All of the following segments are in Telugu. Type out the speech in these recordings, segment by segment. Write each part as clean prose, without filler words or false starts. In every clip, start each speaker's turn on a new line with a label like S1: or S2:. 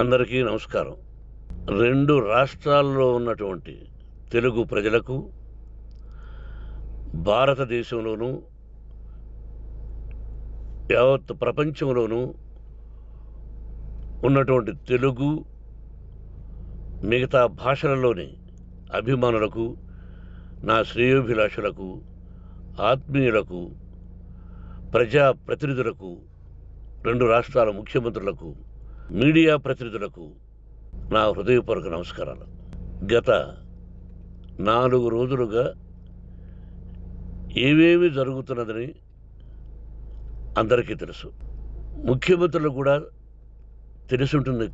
S1: అందరికీ నమస్కారం. 2 రాష్ట్రాల్లో ఉన్నటువంటి తెలుగు ప్రజలకు, భారతదేశంలోనూ, యావత్ ప్రపంచంలోనూ ఉన్నటువంటి తెలుగు, మిగతా భాషలలోని అభిమానులకు, నా శ్రేయోభిలాషులకు, ఆత్మీయులకు, ప్రజాప్రతినిధులకు, 2 రాష్ట్రాల ముఖ్యమంత్రులకు, మీడియా ప్రతినిధులకు నా హృదయపూర్వక నమస్కారాలు. గత 4 రోజులుగా ఏమేమి జరుగుతున్నదని అందరికీ తెలుసు. ముఖ్యమంత్రులకు కూడా తెలుసుంటుంది.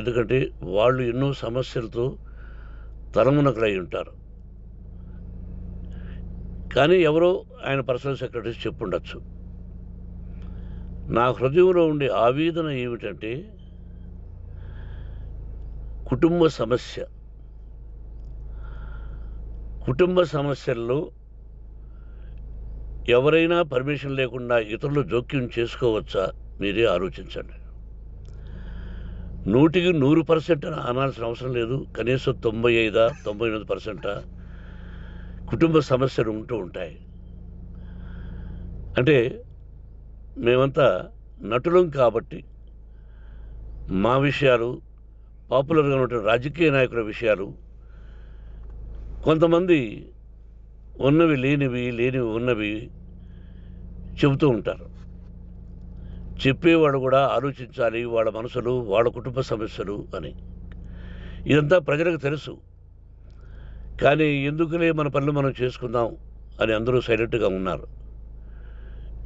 S1: ఎందుకంటే వాళ్ళు ఎన్నో సమస్యలతో తలమునకలై ఉంటారు. కానీ ఎవరో ఆయన పర్సనల్ సెక్రటరీస్ చెప్పుండొచ్చు. నా హృదయంలో ఉండే ఆవేదన ఏమిటంటే, కుటుంబ సమస్యల్లో ఎవరైనా పర్మిషన్ లేకుండా ఇతరులు జోక్యం చేసుకోవచ్చా? మీరే ఆలోచించండి. 100కి 100% అనాల్సిన అవసరం లేదు. కనీసం 95-99% కుటుంబ సమస్యలు ఉంటూ ఉంటాయి. అంటే మేమంతా నటులం కాబట్టి మా విషయాలు, పాపులర్గా ఉన్నటువంటి రాజకీయ నాయకుల విషయాలు, కొంతమంది ఉన్నవి లేనివి, లేనివి ఉన్నవి చెబుతూ ఉంటారు. చెప్పేవాడు కూడా ఆలోచించాలి, వాళ్ళ మనసులు, వాళ్ళ కుటుంబ సమస్యలు అని. ఇదంతా ప్రజలకు తెలుసు. కానీ ఎందుకులే మన పనులు మనం చేసుకుందాం అని అందరూ సైలెంట్గా ఉన్నారు.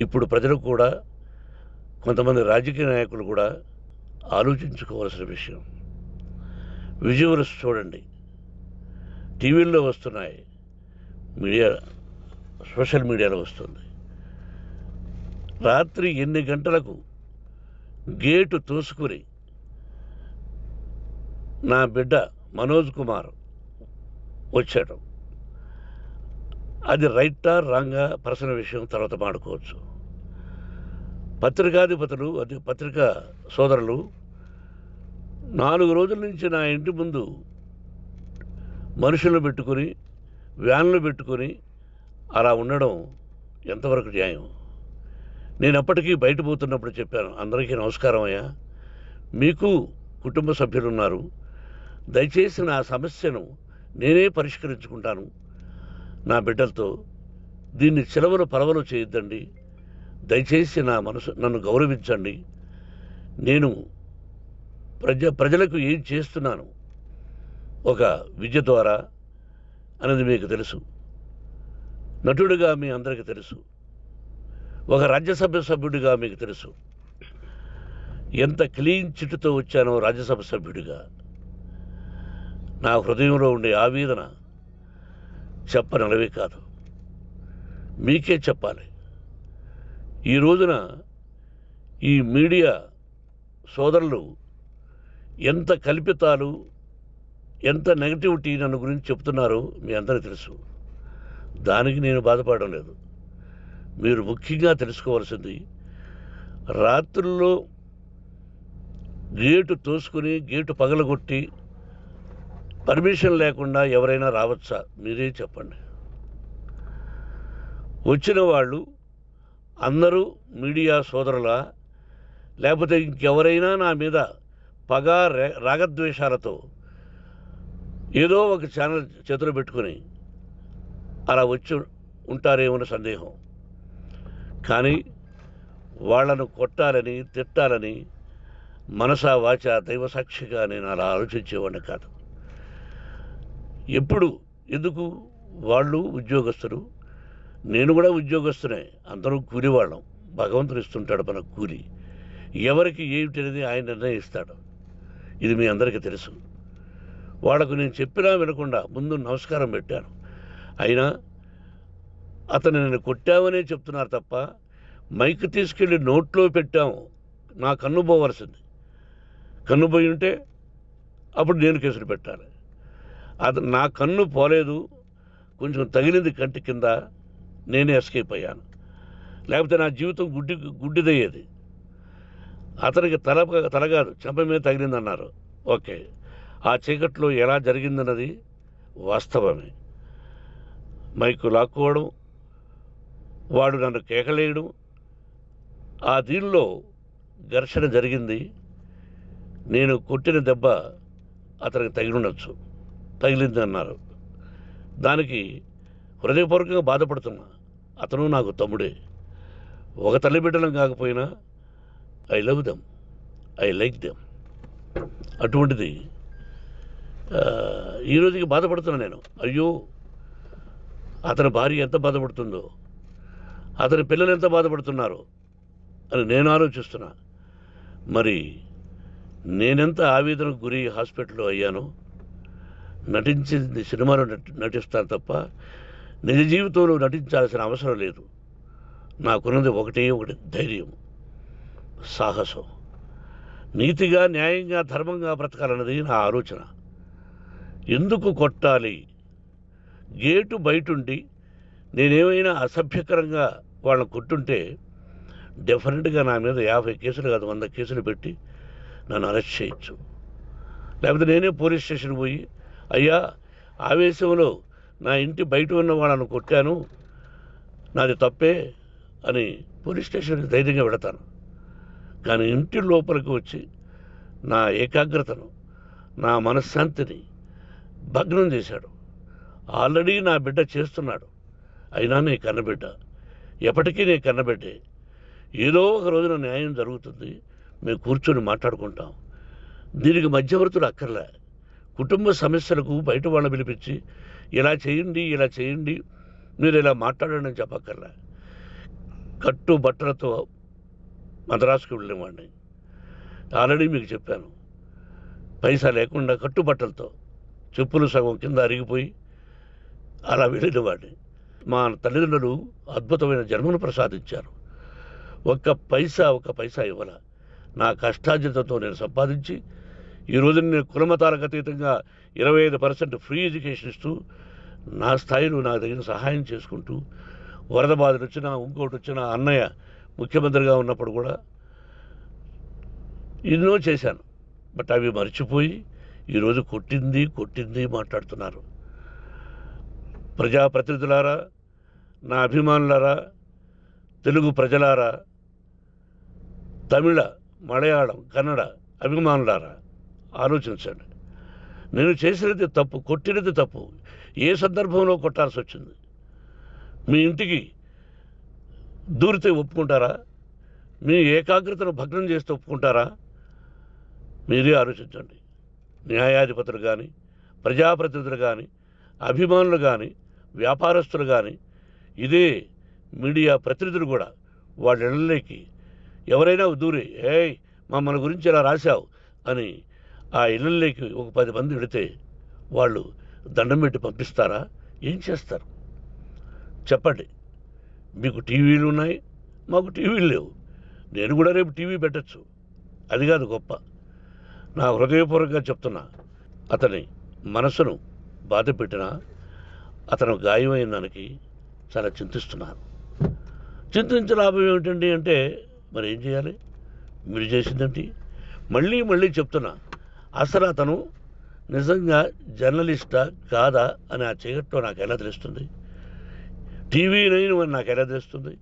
S1: ఇప్పుడు ప్రజలకు కూడా, కొంతమంది రాజకీయ నాయకులు కూడా ఆలోచించుకోవాల్సిన విషయం. విజువల్స్ చూడండి, టీవీల్లో వస్తున్నాయి, సోషల్ మీడియాలో వస్తుంది. రాత్రి 8 గంటలకు గేటు తోసుకుని నా బిడ్డ మనోజ్ కుమార్ వచ్చాడు. అది రైటా రాంగా పర్సనల్ విషయం, తర్వాత మాడుకోవచ్చు. పత్రికాధిపతులు, అది పత్రికా సోదరులు 4 రోజుల నుంచి నా ఇంటి ముందు మనుషులను పెట్టుకొని, వ్యాన్లు పెట్టుకొని అలా ఉండడం ఎంతవరకు న్యాయం? నేను అప్పటికీ బయట పోతున్నప్పుడు చెప్పాను, అందరికీ నమస్కారం అయ్యా, మీకు కుటుంబ సభ్యులు ఉన్నారు, దయచేసి నా సమస్యను నేనే పరిష్కరించుకుంటాను నా బిడ్డలతో, దీన్ని చిలవలు పలవలు చేయొద్దండి, దయచేసి నన్ను గౌరవించండి, నేను ప్రజలకు ఏం చేస్తున్నాను ఒక విద్య ద్వారా అనేది మీకు తెలుసు, నటుడిగా మీ అందరికీ తెలుసు, ఒక రాజ్యసభ సభ్యుడిగా మీకు తెలుసు, ఎంత క్లీన్ చిట్టుతో వచ్చానో రాజ్యసభ సభ్యుడిగా. నా హృదయంలో ఉండే ఆవేదన చెప్పనలవే కాదు, మీకే చెప్పాలి. ఈ రోజున ఈ మీడియా సోదరులు ఎంత కల్పితాలు, ఎంత నెగటివిటీ నన్ను గురించి చెప్తున్నారో మీ అందరికీ తెలుసు. దానికి నేను బాధపడడం లేదు. మీరు ముఖ్యంగా తెలుసుకోవాల్సింది, రాత్రుల్లో గేటు తోసుకుని, గేటు పగలగొట్టి పర్మిషన్ లేకుండా ఎవరైనా రావచ్చా? మీరే చెప్పండి. వచ్చిన వాళ్ళు అందరూ మీడియా సోదరులా, లేకపోతే ఇంకెవరైనా నా మీద పగ, రాగద్వేషాలతో ఏదో ఒక ఛానల్ చేతులు పెట్టుకుని అలా వచ్చి ఉంటారేమో సందేహం. కానీ వాళ్లను కొట్టాలని, తిట్టాలని మనసా వాచ దైవ సాక్షిగా నేను అలా ఆలోచించేవాడిని కాదు. ఎందుకు? వాళ్ళు ఉద్యోగస్తులు, నేను కూడా ఉద్యోగస్తునే, అందరూ కూలివాళ్ళం. భగవంతుడు ఇస్తుంటాడు మనకు కూలి. ఎవరికి ఏమిటి అనేది ఆయన నిర్ణయిస్తాడు. ఇది మీ అందరికీ తెలుసు. వాళ్లకు నేను చెప్పినా వినకుండా ముందు నమస్కారం పెట్టాను. అయినా అతను నేను కొట్టామనే చెప్తున్నారు తప్ప, మైక్ తీసుకెళ్ళి నోట్లో పెట్టాము, నా కన్ను పోవలసింది. కన్ను పోయి ఉంటే అప్పుడు నేను కేసులు పెట్టాలి. నా కన్ను పోలేదు, కొంచెం తగిలింది కంటి కింద, నేనే ఎస్కేప్ అయ్యాను. లేకపోతే నా జీవితం గుడ్డిదయ్యేది. అతనికి తల కాదు చెంప మీద తగిలిందన్నారు. ఓకే, ఆ చీకట్లో ఎలా జరిగిందన్నది వాస్తవమే. మైకు లాక్కోవడం, వాడు నన్ను కేకలేయడం, ఆ దీనిలో ఘర్షణ జరిగింది. నేను కొట్టిన దెబ్బ అతనికి తగిలింది అన్నారు. దానికి హృదయపూర్వకంగా బాధపడుతున్నా. అతను నాకు తమ్ముడే. ఒక తల్లి బిడ్డలం కాకపోయినా I love them, I like them. అటువంటిది ఈ రోజుకి బాధపడుతున్నా నేను. అయ్యో, అతని భార్య ఎంత బాధపడుతుందో, అతని పిల్లలు ఎంత బాధపడుతున్నారో అని నేను ఆలోచిస్తున్నా. మరి నేనెంత ఆవేదనకు గురి హాస్పిటల్లో అయ్యానో. నటించింది సినిమాలో నటిస్తాను తప్ప నిజ జీవితంలో నటించాల్సిన అవసరం లేదు. నాకున్నది ఒకటి ధైర్యం, సాహసం. నీతిగా, న్యాయంగా, ధర్మంగా బ్రతకాలన్నది నా ఆలోచన. ఎందుకు కొట్టాలి? గేటు బయటుండి నేనేమైనా అసభ్యకరంగా వాళ్ళని కొట్టుంటే డెఫినెట్గా నా మీద 50 కేసులు కాదు 100 కేసులు పెట్టి నన్ను అరెస్ట్ చేయొచ్చు. లేకపోతే నేనే పోలీస్ స్టేషన్ పోయి, అయ్యా, ఆవేశంలో నా ఇంటి బయట ఉన్న వాళ్ళను కొట్టాను, నాది తప్పే అని పోలీస్ స్టేషన్కి ధైర్యంగా పెడతాను. కానీ ఇంటి లోపలికి వచ్చి నా ఏకాగ్రతను, నా మనశ్శాంతిని భగ్నం చేశాడు. ఆల్రెడీ నా బిడ్డ చేస్తున్నాడు. అయినా నీ కన్నబిడ్డ, ఎప్పటికీ నీ కన్నబిడ్డే. ఏదో ఒక రోజున న్యాయం జరుగుతుంది, మేము కూర్చొని మాట్లాడుకుంటాం. దీనికి మధ్యవర్తులు అక్కర్లే. కుటుంబ సమస్యలకు బయట వాళ్ళని పిలిపించి ఇలా చేయండి, మీరు ఇలా మాట్లాడండి అని చెప్పక్కర్లే. కట్టు బట్టలతో మద్రాసుకు వెళ్ళేవాడిని. ఆల్రెడీ మీకు చెప్పాను. పైసా లేకుండా కట్టుబట్టలతో, చెప్పులు సగం కింద అరిగిపోయి అలా వెళ్ళినవాడిని. మా తల్లిదండ్రులు అద్భుతమైన జన్మను ప్రసాదించారు. ఒక్క పైసా ఇవ్వాల. నా కష్టార్జితంతో నేను సంపాదించి ఈరోజు నేను కులమతాలకు అతీతంగా 25% ఫ్రీ ఎడ్యుకేషన్ ఇస్తూ, నా స్థాయిలో నాకు తగిన సహాయం చేసుకుంటూ, వరద బాధలు వచ్చినా, ఇంకోటి వచ్చినా, అన్నయ్య ముఖ్యమంత్రిగా ఉన్నప్పుడు కూడా ఎన్నో చేశాను. బట్ అవి మర్చిపోయి ఈరోజు కొట్టింది మాట్లాడుతున్నారు. ప్రజాప్రతినిధులారా, నా అభిమానులారా, తెలుగు ప్రజలారా, తమిళ, మలయాళం, కన్నడ అభిమానులారా, ఆలోచించండి. నేను చేసినది తప్పు, కొట్టినది తప్పు. ఏ సందర్భంలో కొట్టాల్సి వచ్చింది? మీ ఇంటికి దూరితే ఒప్పుకుంటారా? మీ ఏకాగ్రతను భగ్నం చేస్తే ఒప్పుకుంటారా? మీరే ఆలోచించండి. న్యాయాధిపతులు కానీ, ప్రజాప్రతినిధులు కానీ, అభిమానులు కానీ, వ్యాపారస్తులు కానీ, ఇదే మీడియా ప్రతినిధులు కూడా వాళ్ళ ఇళ్ళలోకి ఎవరైనా దూరి, ఏయ్ మమ్మల్ని గురించి ఇలా రాశావు అని ఆ ఇళ్ళల్లోకి ఒక 10 మంది వెళితే వాళ్ళు దండం పెట్టి పంపిస్తారా? ఏం చేస్తారు చెప్పండి? మీకు టీవీలు ఉన్నాయి, మాకు టీవీలు లేవు. నేను కూడా రేపు టీవీ పెట్టచ్చు. అది కాదు గొప్ప. నా హృదయపూర్వకంగా చెప్తున్నా. అతని మనసును బాధ పెట్టినా, అతను గాయమైన దానికి చాలా చింతిస్తున్నాను. చింతించే లాభం ఏమిటండి అంటే, మరి ఏం చేయాలి? మీరు చేసిందంటే మళ్ళీ చెప్తున్నా. అసలు అతను నిజంగా జర్నలిస్టా కాదా అని ఆ చీకట్లో నాకు ఎలా తెలుస్తుంది? టీవీ 9 అని నాకు ఎలా తెలుస్తుంది?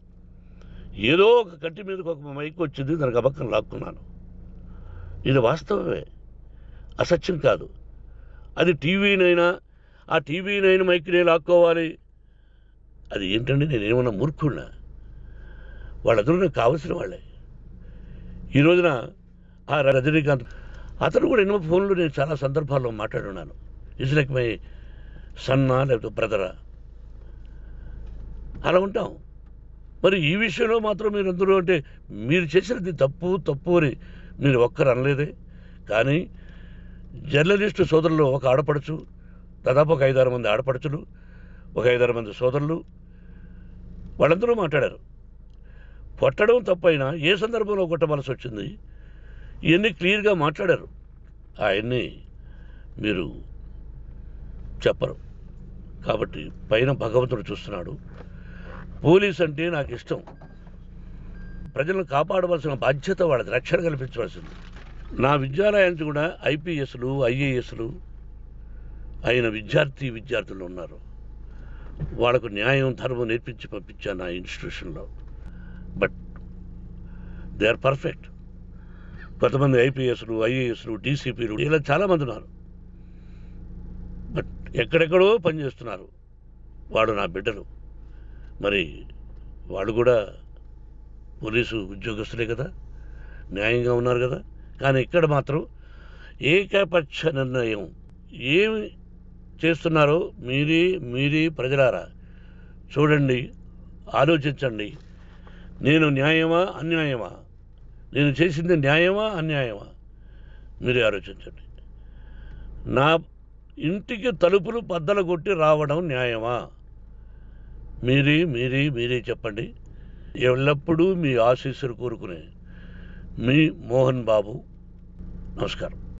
S1: ఏదో ఒక కంటి మీదకి ఒక మైక్ వచ్చింది, దానికి అబక్కం లాక్కున్నాను. ఇది వాస్తవమే, అసత్యం కాదు. అది టీవీ 9, ఆ టీవీ 9 మైక్నే లాక్కోవాలి. అది ఏంటండి? నేనేమన్నా మూర్ఖుడినా? వాళ్ళందరూ నాకు కావలసిన వాళ్ళే. ఈ రోజున ఆ రజనీకాంత్, అతను కూడా ఎన్నో ఫోన్లు నేను చాలా సందర్భాల్లో మాట్లాడున్నాను. ఇట్స్ లైక్ మై సన్నా, లేకపోతే బ్రదరా, అలా ఉంటాం. మరి ఈ విషయంలో మాత్రం మీరు అందరూ అంటే మీరు చేసినది తప్పు అని మీరు ఒక్కరు అనలేదే. కానీ జర్నలిస్టు సోదరులు, ఒక ఆడపడుచు, దాదాపు ఒక 5-6 మంది ఆడపడుచులు, ఒక 5-6 మంది సోదరులు, వాళ్ళందరూ మాట్లాడారు. కొట్టడం తప్పైనా ఏ సందర్భంలో కొట్టవలసి వచ్చింది, ఇవన్నీ క్లియర్గా మాట్లాడారు. ఆయన్ని మీరు చెప్పరు. కాబట్టి పైన భగవంతుడు చూస్తున్నాడు. పోలీస్ అంటే నాకు ఇష్టం. ప్రజలను కాపాడవలసిన బాధ్యత వాళ్ళది, రక్షణ కల్పించవలసింది. నా విద్యాలయానికి కూడా ఐపీఎస్లు ఐఏఎస్లు అయిన విద్యార్థులు ఉన్నారు. వాళ్ళకు న్యాయం ధర్మం నేర్పించి పంపించాను నా ఇన్స్టిట్యూషన్లో. But they are perfect. కొంతమంది ఐపీఎస్లు ఐఏఎస్లు డీసీపీలు ఇలా చాలామంది ఉన్నారు. బట్ ఎక్కడెక్కడో పనిచేస్తున్నారు. వాడు నా బిడ్డలు. మరి వాళ్ళు కూడా పోలీసు ఉద్యోగస్తులే కదా, న్యాయంగా ఉన్నారు కదా. కానీ ఇక్కడ మాత్రం ఏకపక్ష నిర్ణయం ఏమి చేస్తున్నారో మీరే ప్రజలారా చూడండి, ఆలోచించండి. నేను న్యాయమా అన్యాయమా, నేను చేసింది న్యాయమా అన్యాయమా, మీరే ఆలోచించండి. నా ఇంటికి తలుపులు బద్దలు కొట్టి రావడం న్యాయమా, మీరే చెప్పండి. ఎల్లప్పుడూ మీ ఆశీస్సులు కోరుకునే మీ మోహన్ బాబు. నమస్కారం.